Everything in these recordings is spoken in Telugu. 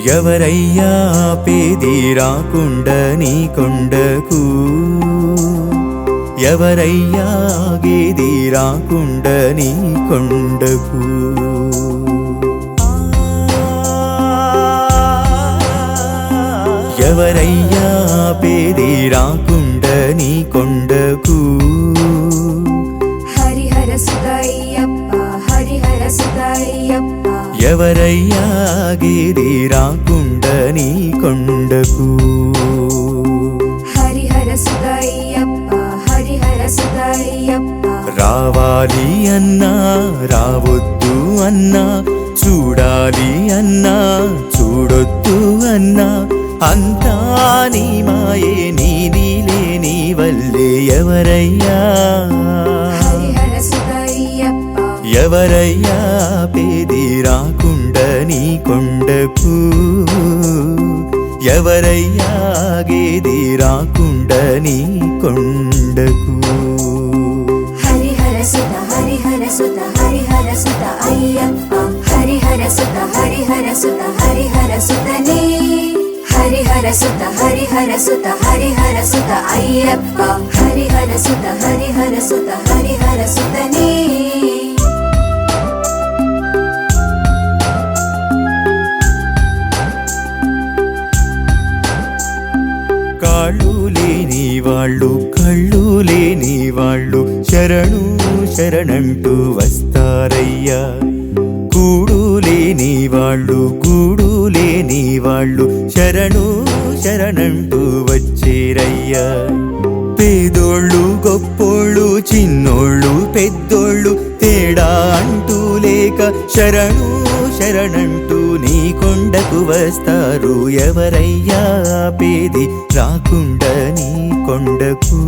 ఎవరయ్యా పేది రాకుండ నీ కొండకు, ఎవరయ్యా గేది రాకుండ నీ కొండకు. ఎవరయ్యా పేది రాకుండ నీ కొండకు. హరిహర సుతయ్యప్ప హరిహర సుతయ్యప్ప. ఎవరయ్యా గేది రాకుండ నీ కొండకు. హరిహర సుతయ్యప్ప హరిహర సుతయ్యప్ప. రావాలి అన్నా రావొద్దు అన్నా, చూడాలి అన్నా చూడొద్దు అన్నా, అంతా నీ మాయే నీదిలే నీ వల్లే. ఎవరయ్యా హరిహర సుతయ్యప్ప. ఎవరయ్యా పేది రాకుండ నీ కొండకు. ఎవరయ్యా గేది రాకుండ నీ కొండకు. హరిహర సుత హరిహర సుత హరిహర సుత అయ్యప్ప. హరిహర సుత హరిహర సుత హరిహర సుతనే. హరిహర సుత హరిహర సుత హరిహర సుత అయ్యప్ప. హరిహర సుత హరిహర సుత హరిహర సుతనే. కాళ్ళు లేని వాళ్ళు కళ్ళు లేని వాళ్ళు శరణు శరణంటూ వస్తారయ్యా. కూడు లేని వాళ్ళు గూడు లేని వాళ్ళు శరణు శరణంటూ వచ్చేరయ్యా. పేదోళ్ళు గొప్పోళ్ళు చిన్నోళ్ళు పెద్దోళ్ళు తేడా అంటూ లేక శరణు శరణంటూ నీ కొండకు వస్తారు. ఎవరయ్యా పేది రాకుండ నీ కొండకు.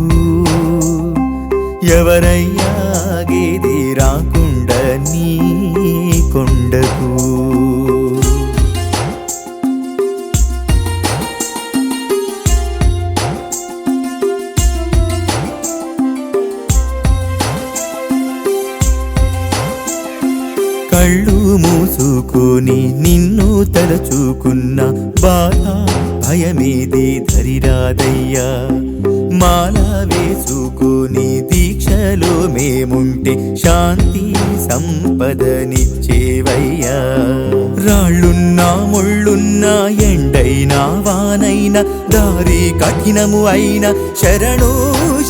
ఎవరయ్యా గేది రాకుండ నీ కొండకు. కళ్ళు మూసుకొని నిన్ను తలచుకున్న బాధ భయమేది ధరిరాదయ్యా. మాల వేసుకొని దీక్షలో మేముంటే శాంతి సంపదనిచ్చేవయ్యా. రాళ్ళున్నా ముళ్ళున్నా ఎండైనా వానైనా దారి కఠినము అయినా శరణు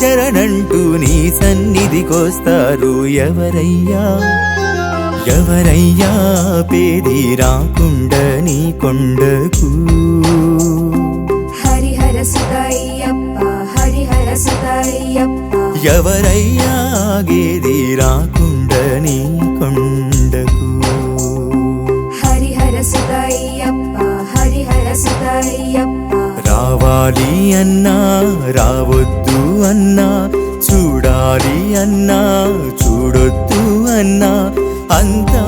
శరణంటూ నీ సన్నిధికొస్తారు. ఎవరయ్యా ఎవరయ్యా పేది రాకుండ నీ కొండకు. హరిహర సుతయ్యప్ప హరిహర సుతయ్యప్ప. ఎవరయ్యా గేది రాకుండ నీ కొండకు. హరిహర సుతయ్యప్ప హరిహర సుతయ్యప్ప. రావాలి అన్నా రావొద్దు అన్నా, చూడాలి అన్నా చూడొద్దు అన్నా, అంతా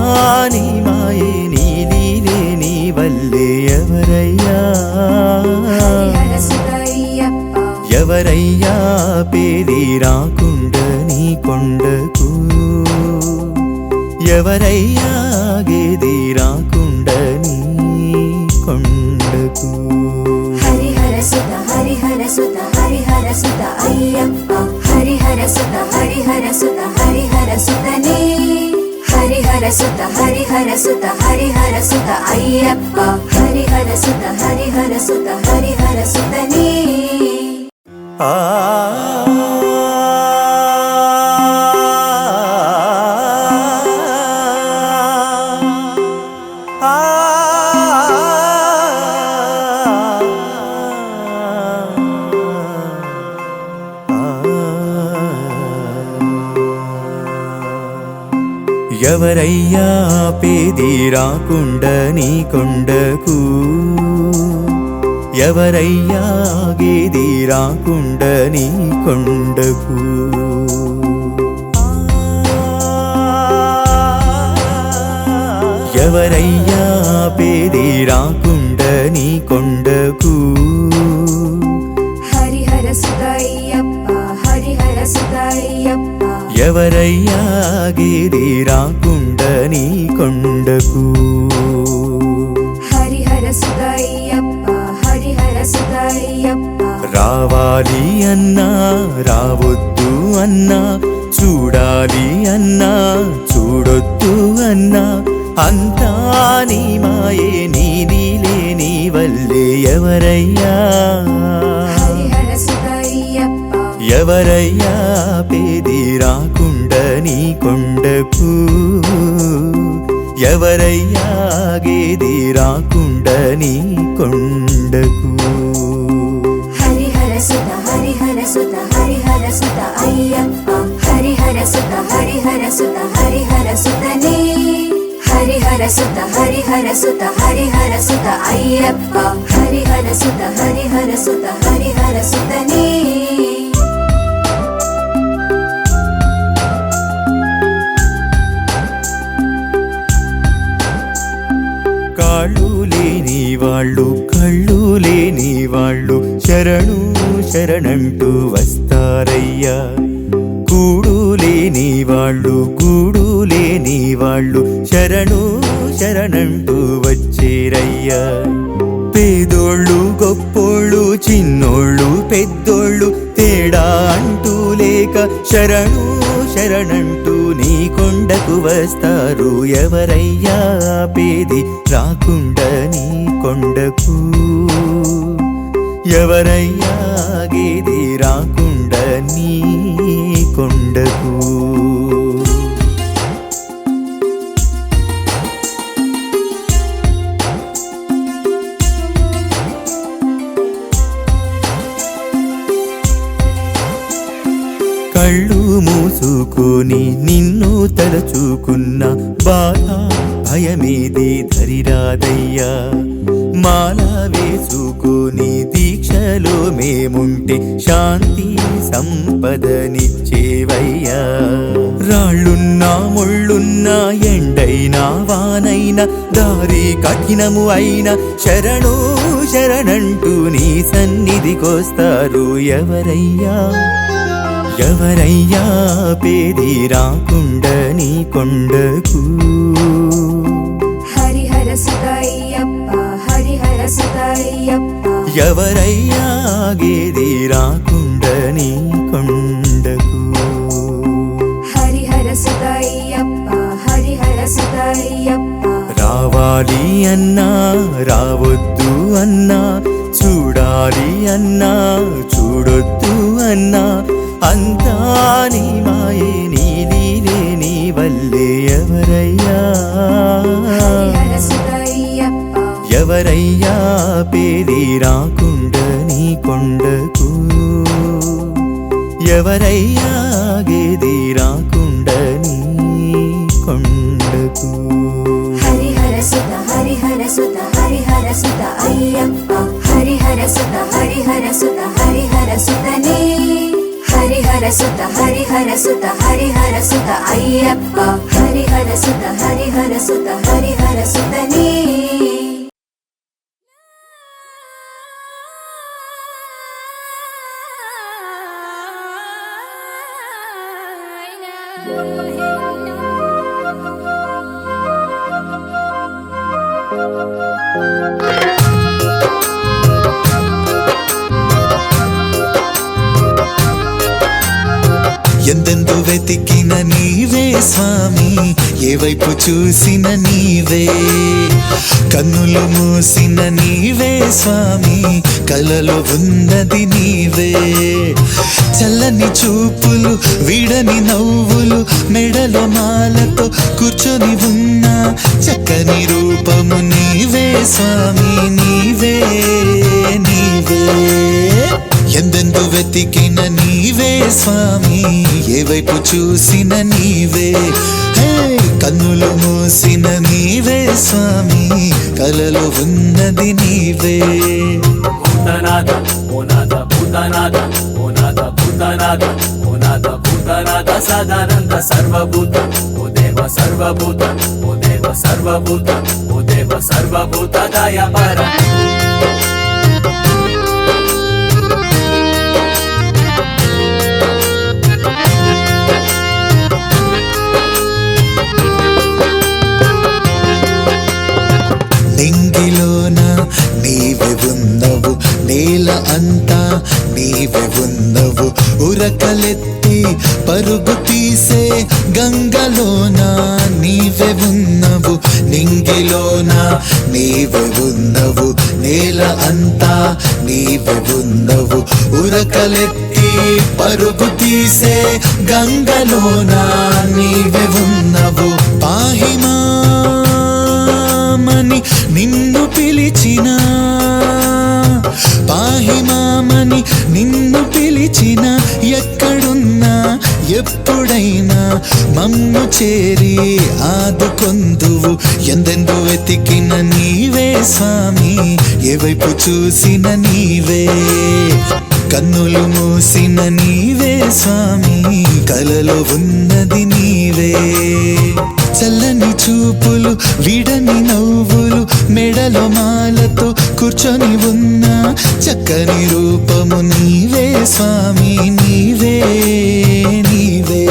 నీ మాయే నీదిలే నీ వల్లే. ఎవరయ్యా హరిహర సుతయ్యప్ప. ఎవరయ్యా పేది రాకుండ నీ కొండకు. ఎవరయ్యా గేది రాకుండ నీ కొండకు. హరిహర సుత హరిహర సుత హరిహర సుత అయ్యప్ప. హరిహర సుత హరిహర సుత హరిహర సుతనే. హరిహర సుత హరిహర సుత హరిహర సుత అయ్యప్ప. హరిహర సుత హరిహర సుత హరిహర సుతనే. ఎవరయ్యా పేది రాకుండ నీ కొండకు. ఎవరయ్యా గేది రాకుండ నీ కొండకు. ఎవరయ్యా పేది రాకుండ నీ కొండకు హరిహర సుతయ్యప్ప హరిహర సుతయ్యప్ప ఎవరయ్యా గేది రాకుండ నీ కొండకు హరిహర సుతయ్యప్ప హరిహర సుతయ్యప్ప రావాలి అన్నా రావొద్దు అన్నా చూడాలి అన్నా చూడొద్దు అన్నా అంతా నీ మాయే నీదిలే నీ వల్లే ఎవరయ్యా హరిహర సుతయ్యప్ప ఎవరయ్యా పేది రాకుండ నీ కొండకు ఎవరయ్యా గేది రాకుండ నీ కొండకు హరిహర సుత హరిహర సుత హరిహర సుత అయ్యప్ప హరిహర సుత హరిహర సుత హరిహర సుతనే హరిహర సుత హరిహర సుత హరిహర సుత అయ్యప్ప హరిహర సుత హరిహర సుత హరిహర సుతనే కాళ్ళు లేని వాళ్ళు కళ్ళు లేని వాళ్ళు శరణు శరణంటూ వస్తారయ్యా కూడు లేని వాళ్ళు గూడు లేని వాళ్ళు శరణు శరణంటూ వచ్చేరయ్యా పేదోళ్ళు గొప్పోళ్ళు చిన్నోళ్ళు పెద్దోళ్ళు తేడా అంటూ లేక శరణు శరణంటూ నీ కొండకు వస్తారు ఎవరయ్యా పేది రాకుండ నీ కొండకు ఎవరయ్యా గేది రాకుండ నీ కొండకు కళ్ళు మూసుకొని నిన్ను తలచుకున్న బాధ భయమేది ధరిరాదయ్యా మాల వేసుకొని దీక్షలో మేముంటే శాంతి సంపదనిచ్చేవయ్యా రాళ్ళున్నా ముళ్ళున్నా ఎండైనా వానైనా దారి కఠినము అయినా శరణు శరణంటూ నీ సన్నిధికొస్తారు ఎవరయ్యా ఎవరయ్యా పేది రాకుండ నీ కొండకు హరిహర సుతయ్యప్ప హరిహర సుతయ్యప్ప ఎవరయ్యా గేది రాకుండ నీ కొండకు హరిహర సుతయ్యప్ప హరిహర సుతయ్యప్ప రావాలి అన్నా రావొద్దు అన్నా చూడాలి అన్నా చూడొద్దు అన్నా అంతా నీ మాయే నీదిలే నీ వల్లే ఎవరయ్యా హరిహర సుతయ్యప్ప ఎవరయ్యా పేది రాకుండ నీ కొండకు ఎవరయ్యా గేది రాకుండ నీ కొండకు హరిహర సుత హరిహర సుత హరిహర సుత అయ్యప్ప హరిహర సుత హరిహర సుత హరిహర సుతనే హరిహర సుత హరిహర సుత హరిహర సుత అయ్యప్ప హరిహర సుత హరిహర సుత హరిహర సుతనే ఎందెందు వెతికిన నీవే స్వామి ఏ వైపు చూసిన నీవే కన్నులు మూసిన నీవే స్వామి కలలో ఉన్నది నీవే చల్లని చూపులు వీడని నవ్వులు మెడలో మాలతో కూర్చొని ఉన్న చక్కని రూపము నీవే స్వామి నీవే నీవే ఎందెందు వెతికిన నీవే స్వామి ఏ వైపు చూసిన నీవే కన్నులు మూసిన నీవే స్వామి కలలో ఉన్నది నీవే భూతనాథ ఓ నాథ భూతనాథ ఓ నాథ భూతనాథ ఓ నాథ భూతనాథ సదానంద సర్వభూత ఓ దేవ సర్వభూత ఓ దేవ దేవ సర్వభూత ఓ దేవ సర్వభూత దయాపర నింగిలోన నీవే ఉన్నవు, నేల అంతా నీవే ఉన్నవు, ఉరకలెత్తి పరుగు తీసే గంగలోన నీవే ఉన్నవు. నింగిలోన నీవే ఉన్నవు, నేల అంతా నీవే ఉన్నవు, ఉరకలెత్తి పరుగు తీసే గంగలోన నీవే ఉన్నవు. పాహిమా మని నిన్ను పిలిచిన, పాహిమామని నిన్ను పిలిచిన, ఎక్కడున్నా ఎప్పుడైనా మమ్ము చేరి ఆదుకొందువు. ఎందెందు వెతికిన నీవే స్వామి, ఏ వైపు చూసిన నీవే, కన్నులు మూసిన నీవే స్వామి, కలలో ఉన్నది నీవే. చల్లని చూపులు విడని నవ్వులు, మెడలో మాలతో కూర్చొని ఉన్న చక్కని రూపము నీవే స్వామి, నీవే నీవే.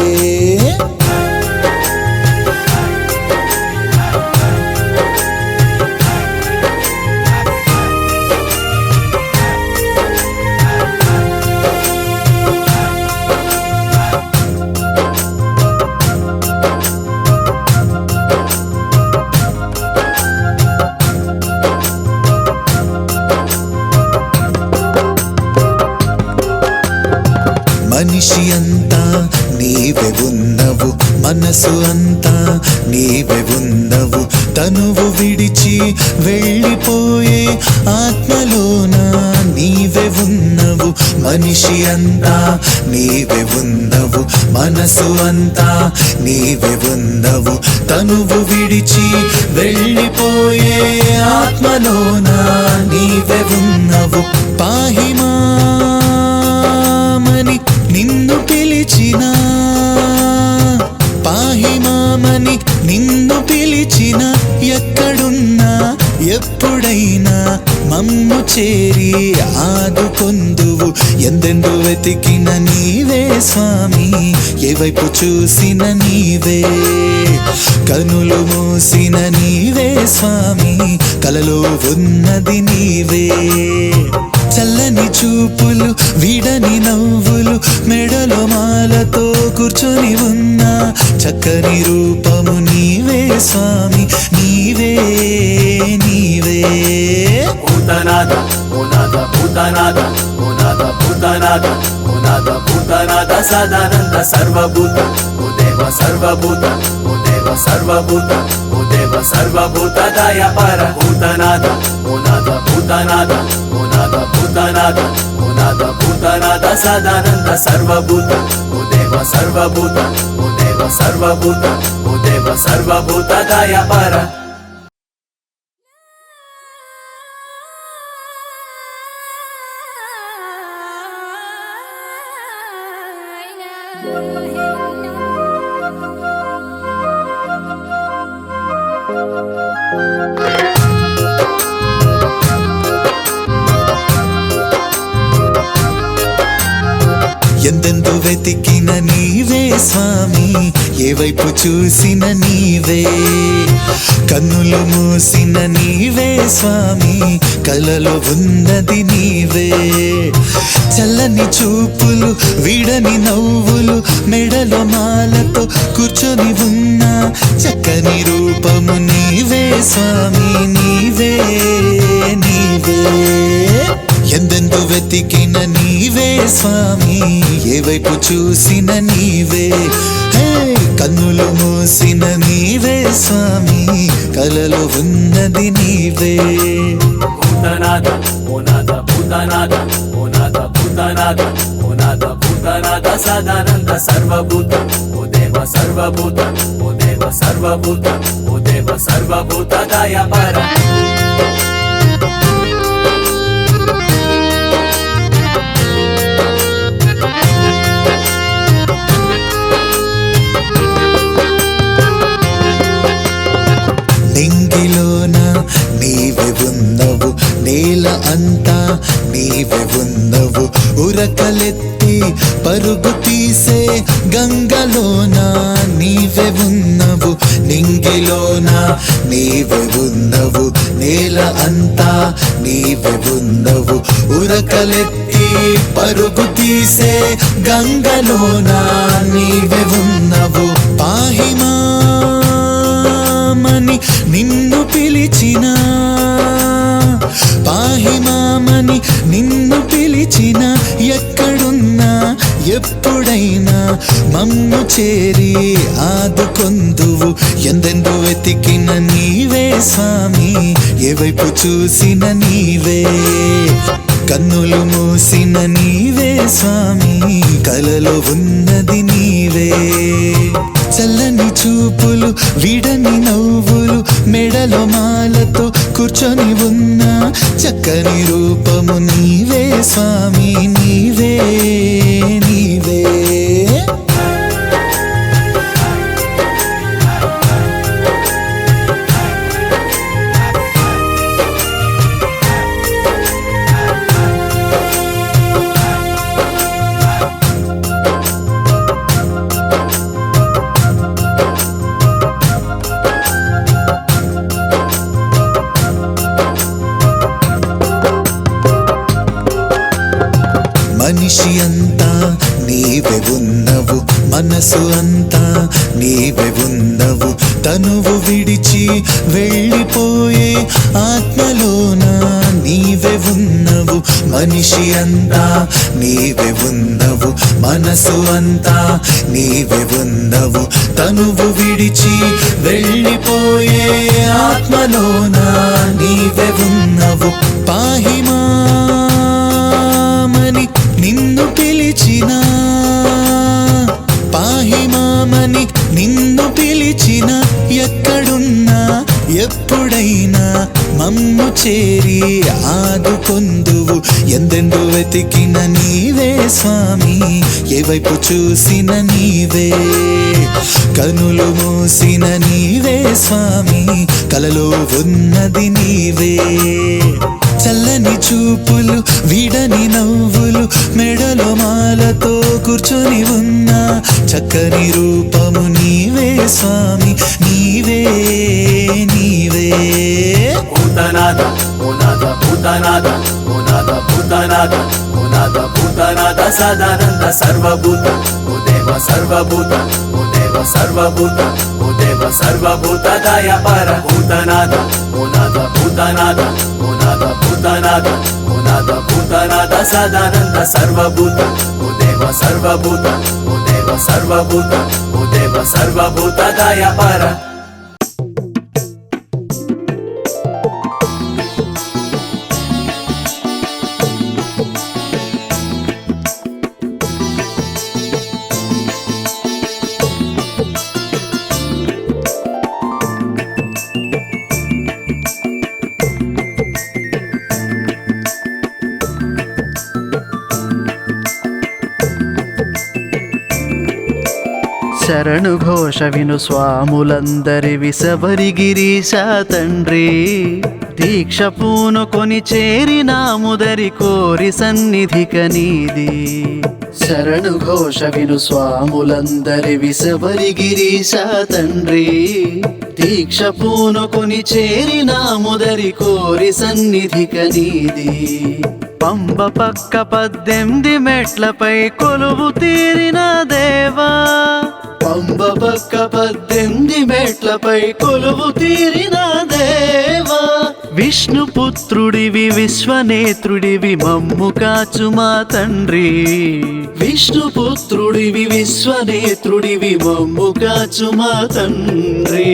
మనిషి అంతా నీవే ఉన్నవు, మనసు అంతా నీవే ఉన్నవు, తనువు విడిచి వెళ్ళిపోయే ఆత్మలోన నీవే ఉన్నవు. మనిషి అంతా నీవే ఉన్నవు, మనసు అంతా నీవే ఉన్నవు, తనువు విడిచి వెళ్ళిపోయే ఆత్మలోన నీవే ఉన్నవు. పాహిమా మని నిన్ను పిలిచిన, పాహిమామని నిన్ను పిలిచిన, ఎక్కడున్నా ఎప్పుడైనా మమ్ము చేరి ఆదుకొందువు. ఎందెందు వెతికిన నీవే స్వామి, ఏ వైపు చూసిన నీవే, కనులు మూసిన నీవే స్వామి, కలలో ఉన్నది నీవే. చల్లని చూపులు విడని నవ్వులు, మెడలో మాలతో కూర్చొని ఉన్న చక్కని రూపము నీవే స్వామి, నీవే నీవే. భూతనాథ ఓ నాథ భూతనాథ ఓ నాథ భూతనాథ ఓ నాథ భూతనాథ సదానంద సర్వభూత ఓ దేవ సర్వభూత ఓ దేవ సర్వభూత ఓ దేవ సర్వభూత దయాపర. భూతనాథ ఓ నాథ భూతనాథ ఓ నాథ భూతనాథ ఓ నాథ భూతనాథ సదానంద సర్వభూత ఓ దేవ సర్వభూత ఓ దేవ సర్వభూత ఓ దేవ సర్వభూత దయాపర. ఎందెందు వెతికిన నీవే స్వామి, ఏ వైపు చూసిన నీవే, కన్నులు మూసిన నీవే స్వామి, కలలో ఉన్నది నీవే. చల్లని చూపులు విడని నవ్వులు, మెడలో మాలతో కూర్చొని ఉన్న చక్కని రూపము నీవే స్వామి, నీవే నీవే. ఎందెందు వెతికిన నీవే స్వామి, ఏ వైపు చూసిన నీవే, హే కన్నులు మూసిన నీవే స్వామి, కలలో ఉన్నది నీవే. భూతనాథ ఓ నాథ భూతనాథ ఓ నాథ భూతనాథ ఓ నాథ భూతనాథ సదానంద సర్వభూత ఓ దేవ సర్వభూత ఓ దేవ సర్వభూత ఓ దేవ సర్వభూత దయాపర. అంతా నీవే ఉన్నవు. ఉరకలెత్తి పరుగు తీసే గంగలోన నీవే ఉన్నవు. నింగిలోన నీవే ఉన్నవు. నేల అంతా నీవే ఉన్నవు. ఉరకలెత్తి పరుగు తీసే గంగలోన నీవే ఉన్నవు. పాహిమామని నిన్ను పిలిచిన, పాహిమామని నిన్ను పిలిచిన, ఎక్కడున్నా ఎప్పుడైనా మమ్ము చేరి ఆదుకొందువు. ఎందెందు వెతికిన నీవే స్వామి, ఏ వైపు చూసిన నీవే. కన్నులు మూసిన నీవే స్వామి, కలలో ఉన్నది నీవే. చల్లని చూపులు విడని నవ్వులు, మెడలో మాలతో కూర్చొని ఉన్న చక్కని రూపము నీవే స్వామి, నీవే నీవే. మనిషి అంతా నీవే ఉన్నవు. మనసు అంతా నీవే ఉన్నవు. తనువు విడిచి వెళ్ళిపోయే ఆత్మలోన నీవే ఉన్నవు. మనిషి అంతా నీవే ఉన్నవు. మనసు అంతా నీవే ఉన్నవు. తనువు విడిచి వెళ్ళిపోయే ఆత్మలోన నీవే ఉన్నవు. పాహిమామని నిన్ను పిలిచిన, పాహిమామని నిన్ను పిలిచిన, ఎక్కడున్నా ఎప్పుడైనా మమ్ము చేరి ఆదుకొందువు. ఎందెందు వెతికిన నీవే స్వామి, ఏ వైపు చూసిన నీవే. కనులు మూసిన నీవే స్వామి, కలలో ఉన్నది నీవే. చల్లని చూపులు విడని నవ్వులు, మెడలో మాలతో కూర్చొని ఉన్న చక్కని రూపము నీవే స్వామి, నీవే నీవే. భూతనాథ ఓనాథ భూతనాథ ఓనాథ భూతనాథ ఓనాథ భూతనాథ సదానంద సర్వభూత ఓ దేవ సర్వభూత ఓ దేవ సర్వభూత ఓ దేవ సర్వభూత దయాపర. భూతనాథ ఓనాథ భూతనాథ ఓనాథ భూతనాథ ఓనాథ భూతనాథ సదానంద సర్వభూత ఓ దేవ సర్వభూత ఓ దేవ సర్వభూత ఓ దేవ సర్వభూత దయాపర. శరణు ఘోష విను స్వాములందరివి శబరిగిరీశ తండ్రి. దీక్ష పూనుకొని చేరినాముదరి కోరి సన్నిధిక నీది. శరణు ఘోష విను స్వాములందరివి శబరిగిరీశ తండ్రి. దీక్ష పూనుకొని చేరినాముదరి కోరి సన్నిధిక నీది. పంబ పక్క 18 మెట్లపై కొలువు తీరిన దేవా. పంబ పక్క 18 మెట్లపై కొలువు తీరిన దేవా. విష్ణుపుత్రుడివి విశ్వనేత్రుడివి మమ్ము కాచు మా తండ్రి. విష్ణుపుత్రుడివి విశ్వనేత్రుడివి మమ్ము కాచు మా తండ్రి.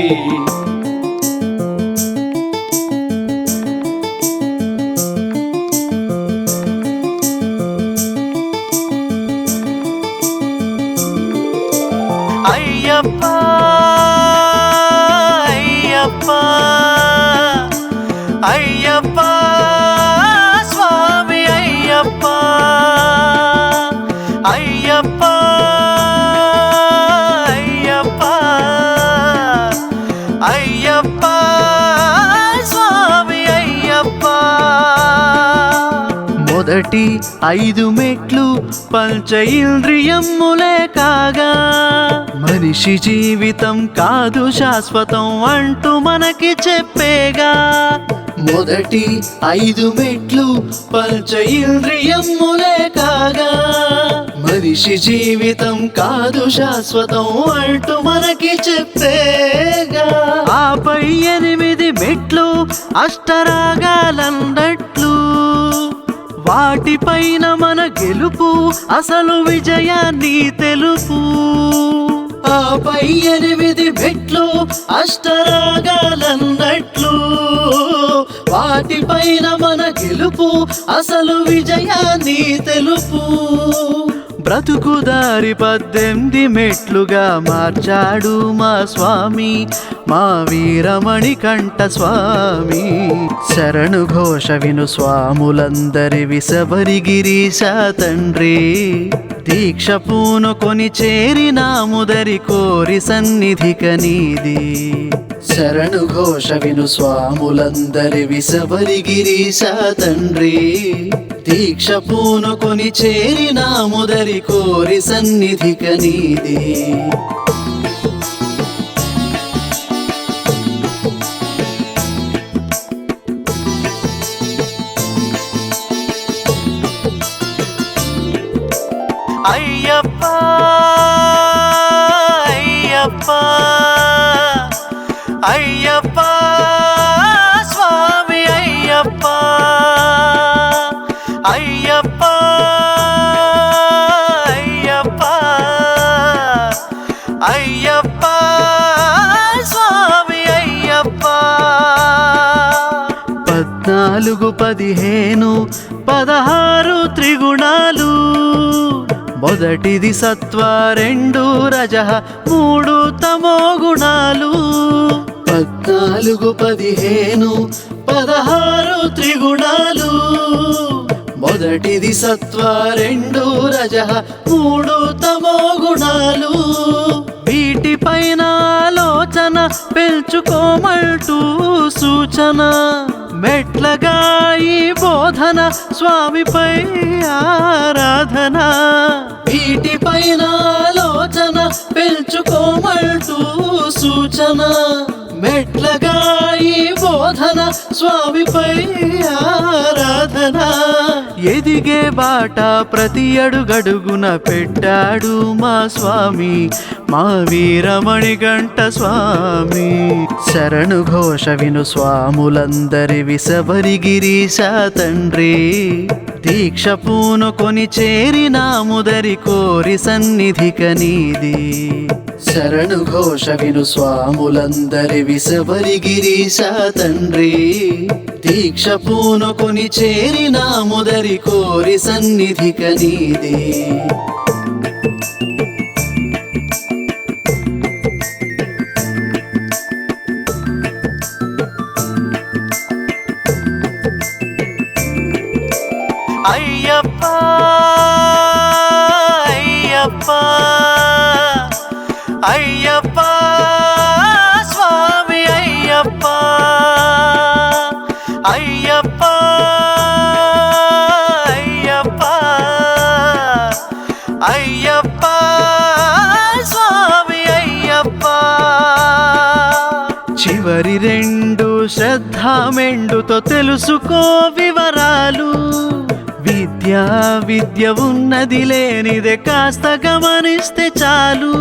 అయ్యప్ప అయ్యప్ప అయ్యప్ప స్వామి అయ్యప్ప అయ్యప్ప అయ్యప్ప అయ్యప్ప స్వామి అయ్యప్ప. మొదటి 5 మెట్లు పంచ ఇంద్రియములే కాగా మనిషి జీవితం కాదు శాశ్వతం అంటూ మనకి చెప్పేగా. మొదటి 5 మెట్లు పంచ ఇంద్రియములే కాగా మనిషి జీవితం కాదు శాశ్వతం అంటూ మనకి చెప్పేగా. ఆపై 8 మెట్లు అష్టరాగాలన్నట్లు వాటిపైన మన గెలుపు అసలు విజయాన్ని తెలుపు. ఆపై 8 మెట్లు అష్టరాగాలన్నట్లు వాటిపైన మన గెలుపు అసలు విజయాన్ని తెలుపు. బ్రతుకుదారి 18 మెట్లుగా మార్చాడు మా స్వామి మా వీరమణి కంఠ స్వామి. శరణు ఘోష విను స్వాములందరి విసబరి గిరీశ తండ్రి. దీక్ష పూనుకొని చేరినాముదరి కోరి సన్నిధిక నీది. శరణు ఘోష విను స్వాములందరి విసబరి గిరీశ తండ్రి. దీక్ష పూనుకొని చేరినాముదరి కోరి సన్నిధిక నీది. అయ్యప్ప అయ్యప్ప అయ్యప్ప స్వామి అయ్యప్ప అయ్యప్ప అయ్యప్ప అయ్యప్ప స్వామి అయ్యప్ప. 14, 15, 16 త్రిగుణాలు. మొదటిది సత్వ, 2 రజః, 3 తమో గుణాలు. 14, 15, 16 త్రిగుణాలు. మొదటిది సత్వ, 2 రజః, 3 తమో గుణాలు. వీటిపైన ఆలోచన పెంచుకోమంటూ సూచన. మెట్లగా ఈ బోధన స్వామిపై ఆరాధన. వీటిపైన ఆలోచన పెంచుకోమంటూ సూచన. మెట్లగా ఈ బోధన స్వామిపై ఆరాధన. ఎదిగే బాట ప్రతి అడుగడుగున పెట్టాడు మా స్వామి మా వీరమణి కంఠ స్వామి. శరణు ఘోష విను స్వాములందరి విసబరి గిరీశ తండ్రి. దీక్ష పూనుకొని చేరినాముదరి కోరి సన్నిధిక నీది. శరణు ఘోష విను స్వాములందరి విసబరి గిరీశ తండ్రి. దీక్ష పూనుకొని చేరినాముదరి కోరి సన్నిధిక నీది. అయ్యప్ప అయ్యప్ప అయ్యప్ప స్వామి అయ్యప్ప అయ్యప్ప అయ్యప్ప అయ్యప్ప స్వామి అయ్యప్ప. చివరి 2 శ్రద్ధ మెండుతో తెలుసుకో వివరాలు. విద్య ఉన్నది లేనిదే కాస్త గమనిస్తే చాలు.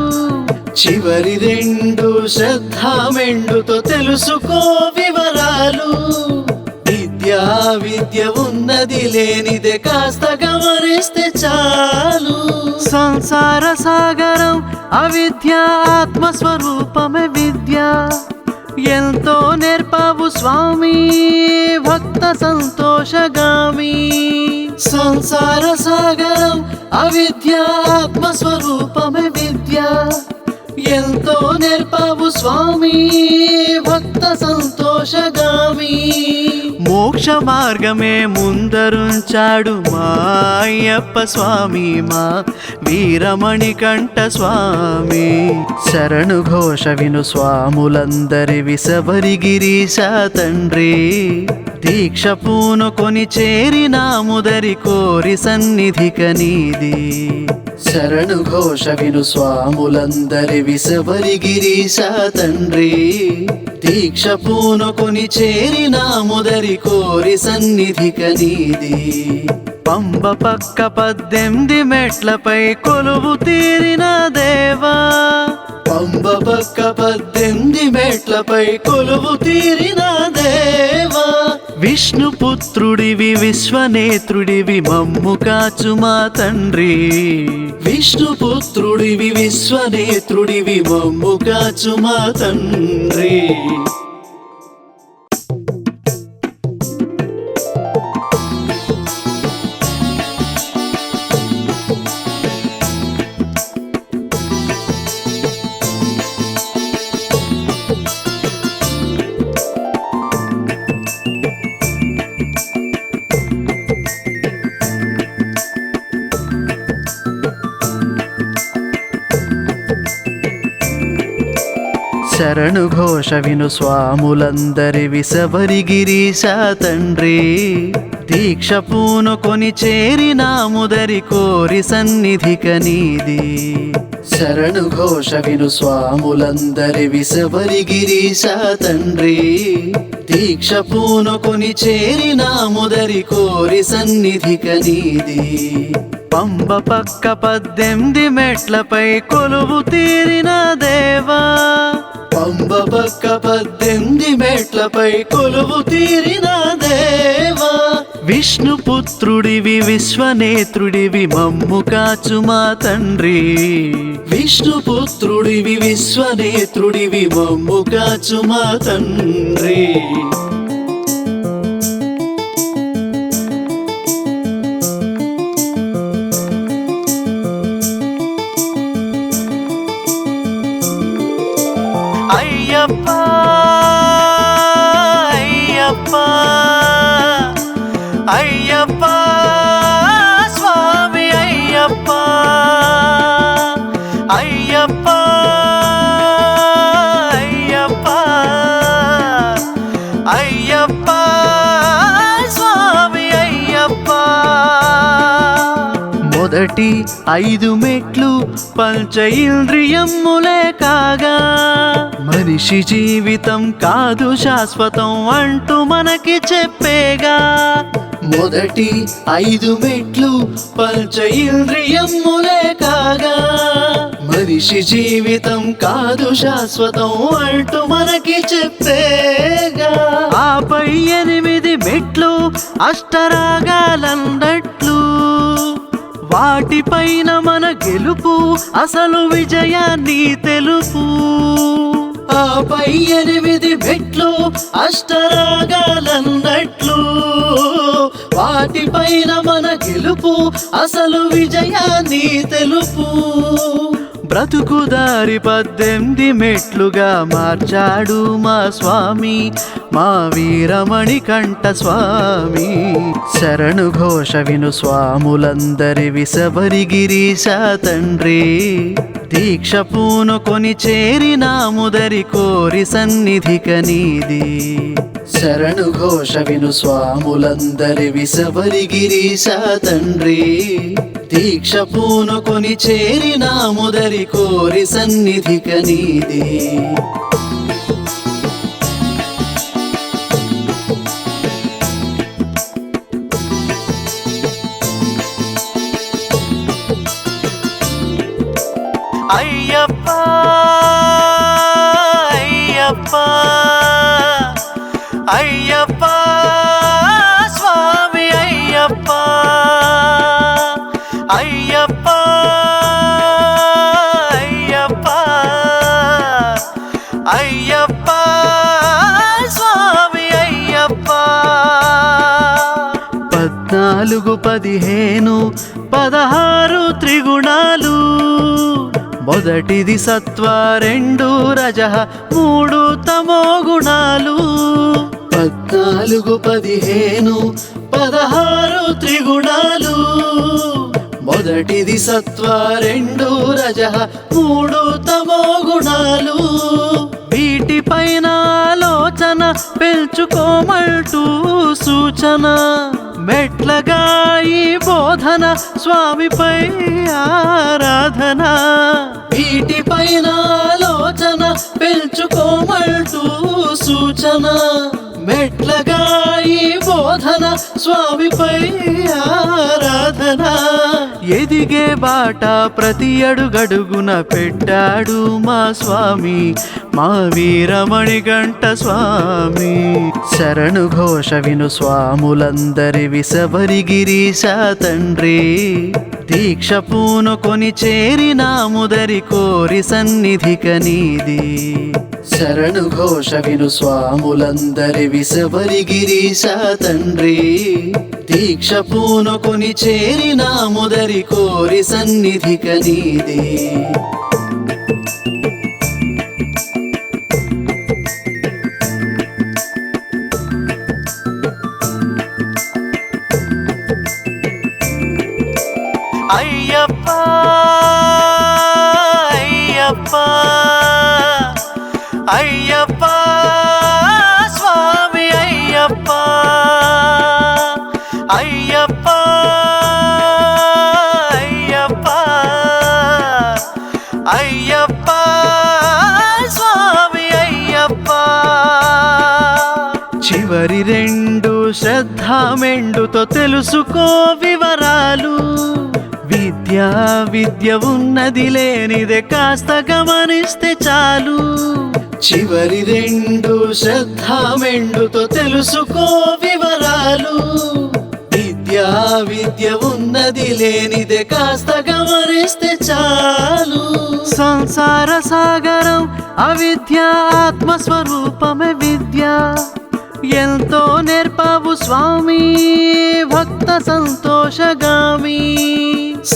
చివరి 2 శ్రద్ధ మెండుతో తెలుసుకో వివరాలు. విద్య ఉన్నది లేనిదే కాస్త గమనిస్తే చాలు. సంసార సాగరం అవిద్య ఆత్మస్వరూపమే విద్య. ఎంతో నేర్పావు స్వామి భక్త సంతోషగామి. సంసార సాగరం అవిద్య ఆత్మస్వరూపమే విద్య. ఎంతో నేర్పావు స్వామి భక్త సంతోష ఘోషగామి. మోక్ష మార్గమే ముందరుంచాడు మా అయ్యప్ప స్వామి, మా వీరమణికంఠ స్వామి. శరణు ఘోష విను స్వాములందరివి శబరిగిరీశ తండ్రి. దీక్ష పూనుకొని చేరినాముదరి కోరి సన్నిధిక నీది. శరణు ఘోష విను స్వాములందరివి శబరిగిరీశ తండ్రి. దీక్ష పూనుకొని చేరినాముదరి కోరి సన్నిధిక నీది. పంబ పక్క 18 మెట్లపై కొలువు తీరిన దేవా. పంబ పక్క 18 మెట్లపై కొలువు తీరిన దేవా. విష్ణుపుత్రుడివి విశ్వనేత్రుడివి మమ్ము కాచు మా తండ్రి. విష్ణుపుత్రుడివి విశ్వనేత్రుడివి మమ్ము కాచు మా తండ్రి. శరణు ఘోష విను స్వాములందరివి శబరిగిరీశ తండ్రి. దీక్ష పూనుకొని చేరినాముదరి కోరి సన్నిధిక నీది. శరణు ఘోష విను స్వాములందరివి శబరిగిరీశ తండ్రి. దీక్ష పూనుకొని చేరినాముదరి కోరి సన్నిధిక నీది. పంబ పక్క 18 మెట్లపై కొలువు తీరిన దేవా. పంబ పక్క 18 మెట్లపై కొలువు తీరిన దేవా. విష్ణుపుత్రుడివి విశ్వనేత్రుడివి మమ్ము కాచు మా తండ్రి. విష్ణుపుత్రుడివి విశ్వనేత్రుడివి మమ్ము కాచు మా తండ్రి. అయ్యప్ప అయ్యప్ప అయ్యప్ప స్వామి అయ్యప్ప. అయ్యప్ప అయ్యప్ప అయ్యప్ప స్వామి అయ్యప్ప. మొదటి 5 మెట్లు పంచ ఇంద్రియములే కాగా. మనిషి జీవితం కాదు శాశ్వతం అంటూ మనకి చెప్పేగా. మొదటి 5 మెట్లు పంచ ఇంద్రియములే కాగా. మనిషి జీవితం కాదు శాశ్వతం అంటూ మనకి చెప్పేగా. ఆపై 8 మెట్లు అష్టరాగాలన్నట్లు. వాటిపైన మన గెలుపు అసలు విజయాన్ని తెలుపు. ఆపై 8 మెట్లు అష్టరాగాలన్నట్లు. వాటిపైన మన గెలుపు అసలు విజయాన్ని తెలుపు. బ్రతుకుదారి 18 మెట్లుగా మార్చాడు మా స్వామి, మా వీరమణికంఠ స్వామి. శరణు ఘోష విను స్వాములందరివి శబరిగిరీశ తండ్రి. దీక్ష పూనుకొని చేరినాముదరి కోరి సన్నిధిక నీది. శరణు ఘోష విను స్వాములందరివి శబరిగిరీశ తండ్రి. దీక్ష పూనుకొని చేరినాముదరి కోరి సన్నిధిక నీది. అయ్యప్ప అయ్యప్ప అయ్యప్ప స్వామి అయ్యప్ప. అయ్యప్ప అయ్యప్ప అయ్యప్ప స్వామి అయ్యప్ప. 14, 15, 16 త్రిగుణాలు మొదటిది సత్వ, రెండు రజః, మూడు తమో గుణాలు. 14, 15, 16 త్రిగుణాలు. మొదటిది సత్వ, రెండు రజః, మూడు తమో గుణాలు. వీటిపైన ఆలోచన పెంచుకోమంటూ సూచన. మెట్లగా ఈ బోధన, స్వామిపై ఆరాధన. వీటిపైన ఆలోచన పెంచుకోమంటూ సూచన. మెట్లగా ఈ బోధన, స్వామిపై ఆరాధన. ఎదిగే బాట ప్రతి అడుగడుగున పెట్టాడు మా స్వామి, మా వీరమణికంఠ స్వామి. శరణు ఘోష విను స్వాములందరి శబరి గిరీశ తండ్రి. దీక్ష పూనుకొని చేరినాముదరి కోరి సన్నిధిక నీది. శరణు ఘోష విను స్వాములందరి శబరి గిరీశ తండ్రి. దీక్ష పూనుకొని చేరినాముదరి కోరి సన్నిధిక నీది. అయ్యప్ప అయ్యప్ప అయ్యప్ప స్వామి అయ్యప్ప. అయ్యప్ప అయ్యప్ప అయ్యప్ప స్వామి అయ్యప్ప. చివరి రెండు శ్రద్ధ మెండుతో తెలుసుకో వివరాలు. విద్య ఉన్నది లేనిదే కాస్త గమనిస్తే చాలు. చివరి రెండు శ్రద్ధ మెండుతో తెలుసుకో వివరాలు. విద్య ఉన్నది లేనిదే కాస్త గమనిస్తే చాలు. సంసార సాగరం అవిద్య, ఆత్మస్వరూపమే విద్య. ఎంతో నేర్పావు స్వామి, భక్త సంతోషగామి.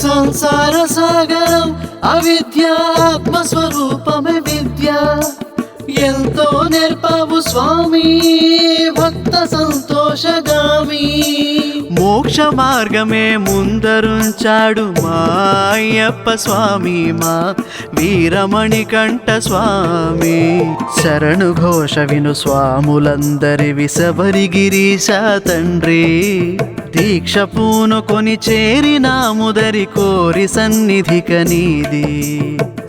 సంసార సాగరం అవిద్య, ఆత్మస్వరూపమే విద్య. ఎంతో నేర్పావు స్వామి, భక్త సంతోషగామి. మోక్ష మార్గమే ముందరుంచాడు మా అయ్యప్ప స్వామి, మా వీరమణికంఠ స్వామి. శరణు ఘోష విను స్వాములందరి శబరి గిరీశ తండ్రి. దీక్ష పూనుకొని చేరినాముదరి కోరి సన్నిధిక నీది.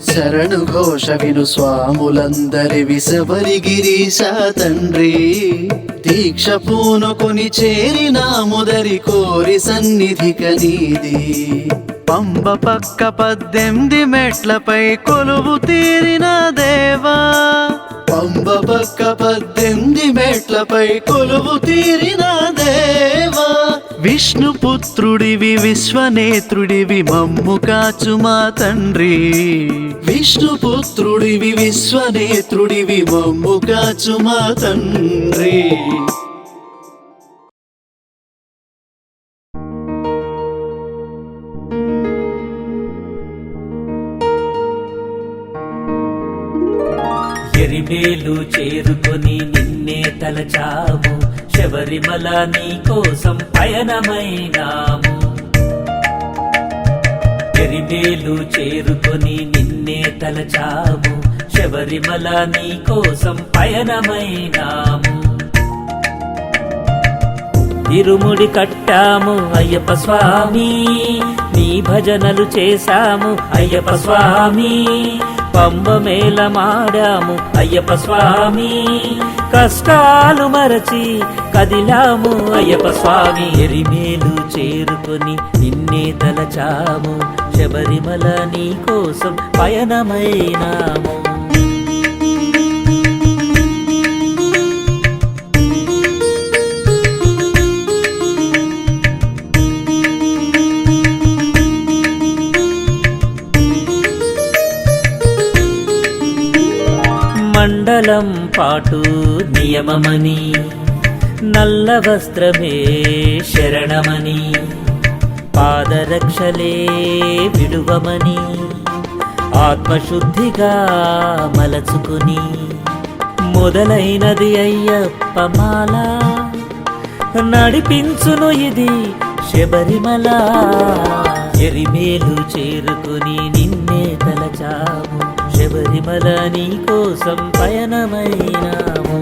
శరణు ఘోష విను స్వాములందరి శబరి గిరీశ తండ్రి. దీక్ష పూనుకొని చేరినాముదరి కోరి సన్నిధిక నీది. పంబ పక్క 18 మెట్లపై కొలువు తీరిన దేవా. పంబ పక్క 18 మెట్లపై కొలువు తీరిన దేవా. విష్ణుపుత్రుడివి, విశ్వనేత్రుడివి, మమ్ము కాచు మా తండ్రి. విష్ణుపుత్రుడివి, విశ్వనేత్రుడివి, మమ్ము కాచు మా తండ్రి. ఎరిమేలు చేరుకొని నిన్నే తలచాము, శబరిమల నీ కోసం పయనమైనాము. ఎరిమేలు చేరుకొని నిన్నే తలచాము, శబరిమల నీ కోసం పయనమైనాము. ఇరుముడి కట్టాము అయ్యప్ప స్వామి, నీ భజనలు చేశాము అయ్యప్ప స్వామి. పంబ మేళమాడాము అయ్యప్ప స్వామి, కష్టాలు మరచి కదిలాము అయ్యప్ప స్వామి. ఎరిమేలు చేరుకొని నిన్నే తలచాము, శబరిమల నీ కోసం పయనమైనాము. మండలం పాటు నియమమని, నల్ల వస్త్రమే శరణమని, పాదరక్షలే విడువమని, ఆత్మశుద్ధిగా మలచుకుని మొదలైనది అయ్యప్ప మాల నడిపించును ఇది శబరిమల ఎరిమేలు చేరుకుని నిన్నే తలచాము శబరిమల నీ కోసం పయనమైనాము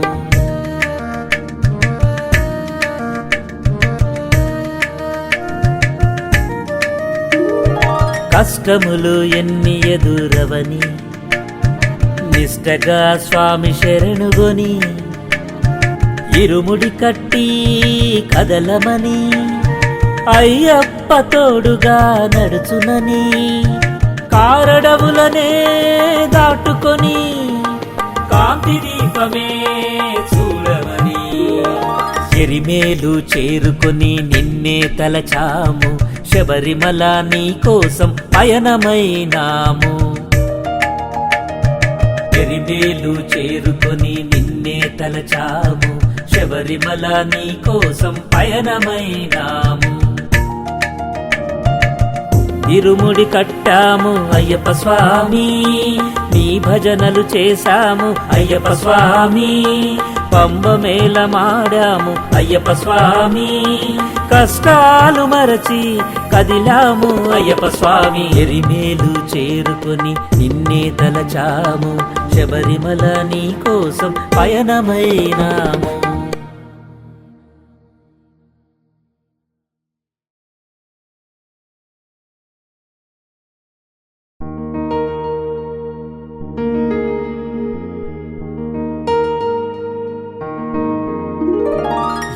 కష్టములు ఎన్ని ఎదురవని నిష్టగా స్వామి శరణుగొని ఇరుముడి కట్టి కదలమని అయ్యప్ప తోడుగా నడుచునని కారడవులనే దాటుకొని కాంతి దీపమే చూడమని ఎరిమేలు చేరుకొని నిన్నే తలచాము శబరిమల నీ కోసం పయనమైనాము ఎరిమేలు చేరుకొని నిన్నే తలచాము శబరిమల నీ కోసం పయనమైనాము ఇరుముడి కట్టాము అయ్యప్ప స్వామి నీ భజనలు చేశాము అయ్యప్ప స్వామి పంబ మేళమాడాము అయ్యప్ప స్వామి కష్టాలు మరచి కదిలాము అయ్యప్ప స్వామి ఎరిమేలు చేరుకొని నిన్నే తలచాము శబరిమల నీ కోసం పయనమైనాము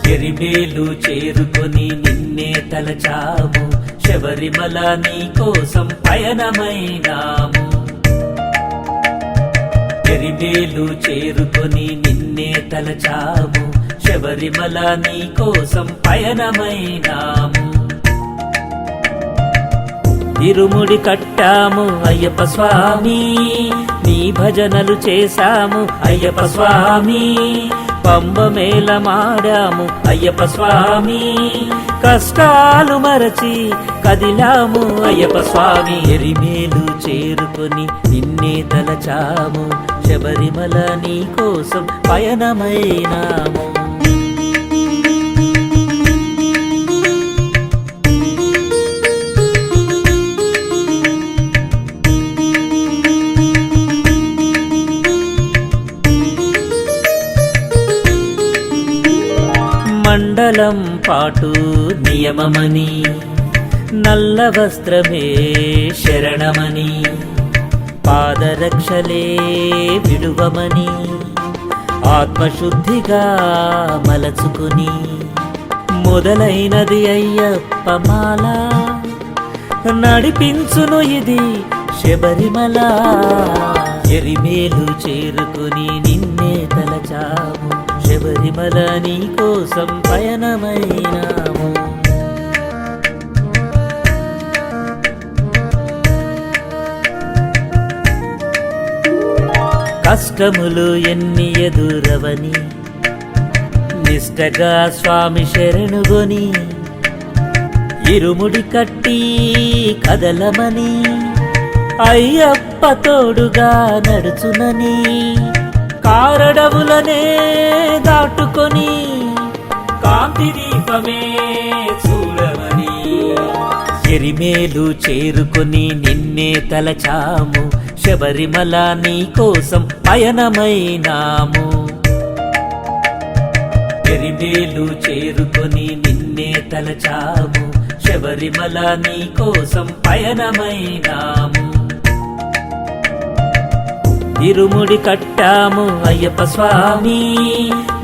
ఎరిమేలు చేరుకొని నిన్నే తలచాము శబరిమల నీ కోసం పయనమైనాము ఎరిమేలు చేరుకొని నిన్నే తలచాము శబరిమల నీ కోసం పయనమైనాము ఇరుముడి కట్టాము అయ్యప్ప స్వామి నీ భజనలు చేశాము అయ్యప్ప స్వామి పంబ మేళమాడాము అయ్యప్ప స్వామి కష్టాలు మరచి కదిలాము అయ్యప్ప స్వామి ఎరిమేలు చేరుకొని నిన్నే తలచాము శబరిమల నీ కోసం పయనమైనాము మండలం పాటు నియమమని నల్ల వస్త్రమే శరణమని పాదరక్షలే విడువమని ఆత్మశుద్ధిగా మలచుకుని మొదలైనది అయ్యప్ప మాల నడిపించును ఇది శబరిమల ఎరిమేలు చేరుకుని నిన్నే తలచాము శబరిమల నీ కోసం పయనమైనాము కష్టములు ఎన్ని ఎదురవని నిష్టగా స్వామి శరణుగొని ఇరుముడి కట్టి కదలమని అయ్యప్ప తోడుగా నడుచునని కారడవులనే దాటుకొని కాంతి దీపమే చూడమని ఎరిమేలు చేరుకొని నిన్నే తలచాము శబరిమల నీ కోసం పయనమైనాము ఎరిమేలు చేరుకొని నిన్నే తలచాము శబరిమల నీ కోసం పయనమైనాము ఇరుముడి కట్టాము అయ్యప్ప స్వామి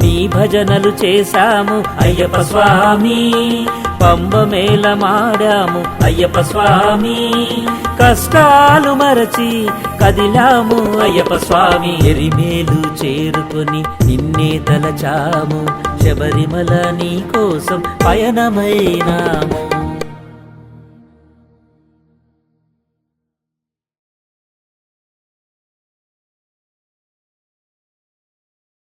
నీ భజనలు చేశాము అయ్యప్ప స్వామి పంబ మేళమాడాము అయ్యప్ప స్వామి కష్టాలు మరచి కదిలాము అయ్యప్ప స్వామి ఎరిమేలు చేరుకొని నిన్నే తలచాము శబరిమల నీ కోసం పయనమైనాము